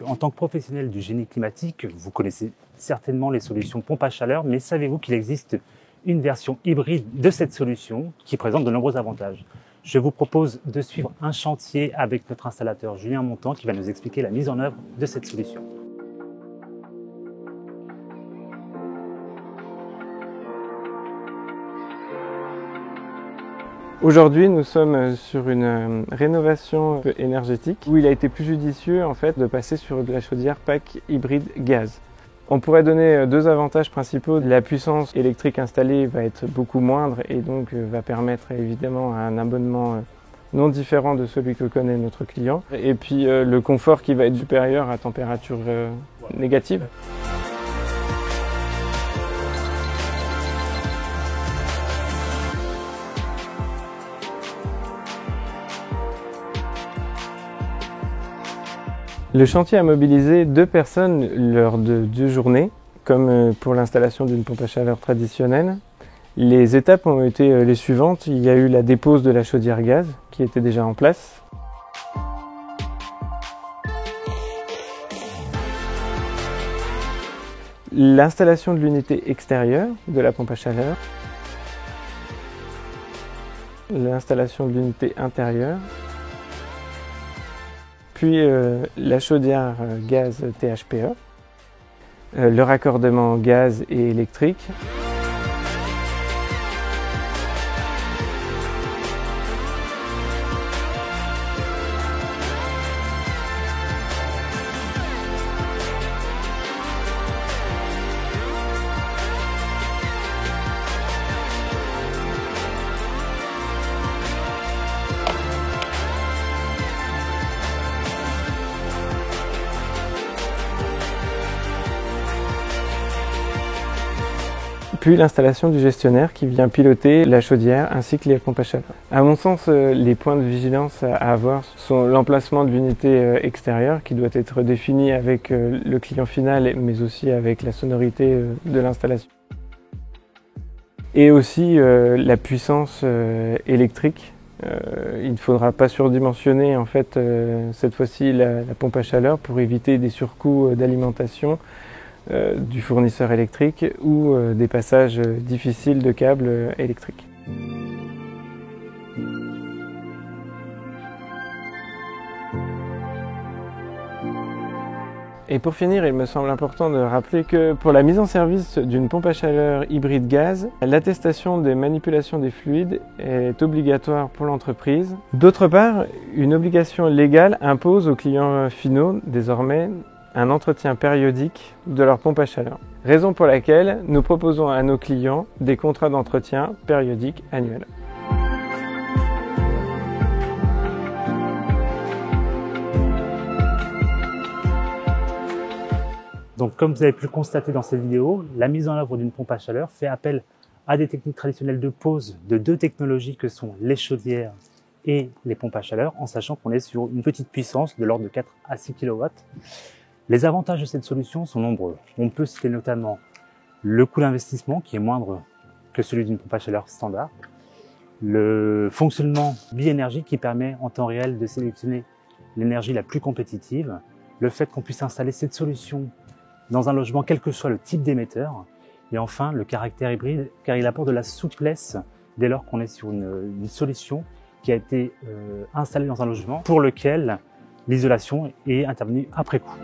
En tant que professionnel du génie climatique, vous connaissez certainement les solutions pompe à chaleur, mais savez-vous qu'il existe une version hybride de cette solution qui présente de nombreux avantages? Je vous propose de suivre un chantier avec notre installateur Julien Montant qui va nous expliquer la mise en œuvre de cette solution. Aujourd'hui, nous sommes sur une rénovation énergétique où il a été plus judicieux en fait de passer sur de la chaudière PAC hybride gaz. On pourrait donner deux avantages principaux. La puissance électrique installée va être beaucoup moindre et donc va permettre évidemment un abonnement non différent de celui que connaît notre client. Et puis le confort qui va être supérieur à température négative. Le chantier a mobilisé 2 personnes lors de 2 journées, comme pour l'installation d'une pompe à chaleur traditionnelle. Les étapes ont été les suivantes. Il y a eu la dépose de la chaudière gaz qui était déjà en place. L'installation de l'unité extérieure de la pompe à chaleur. L'installation de l'unité intérieure. Puis la chaudière gaz THPE, le raccordement gaz et électrique. Puis l'installation du gestionnaire qui vient piloter la chaudière ainsi que les pompes à chaleur. À mon sens, les points de vigilance à avoir sont l'emplacement de l'unité extérieure qui doit être défini avec le client final mais aussi avec la sonorité de l'installation. Et aussi la puissance électrique. Il ne faudra pas surdimensionner en fait cette fois-ci la pompe à chaleur pour éviter des surcoûts d'alimentation du fournisseur électrique ou des passages difficiles de câbles électriques. Et pour finir, il me semble important de rappeler que pour la mise en service d'une pompe à chaleur hybride gaz, l'attestation des manipulations des fluides est obligatoire pour l'entreprise. D'autre part, une obligation légale impose aux clients finaux désormais un entretien périodique de leur pompe à chaleur. Raison pour laquelle nous proposons à nos clients des contrats d'entretien périodiques annuels. Donc comme vous avez pu le constater dans cette vidéo, la mise en œuvre d'une pompe à chaleur fait appel à des techniques traditionnelles de pose de 2 technologies que sont les chaudières et les pompes à chaleur, en sachant qu'on est sur une petite puissance de l'ordre de 4 à 6 kW. Les avantages de cette solution sont nombreux. On peut citer notamment le coût d'investissement qui est moindre que celui d'une pompe à chaleur standard, le fonctionnement bi-énergie qui permet en temps réel de sélectionner l'énergie la plus compétitive, le fait qu'on puisse installer cette solution dans un logement quel que soit le type d'émetteur, et enfin le caractère hybride car il apporte de la souplesse dès lors qu'on est sur une solution qui a été installée dans un logement pour lequel l'isolation est intervenue après coup.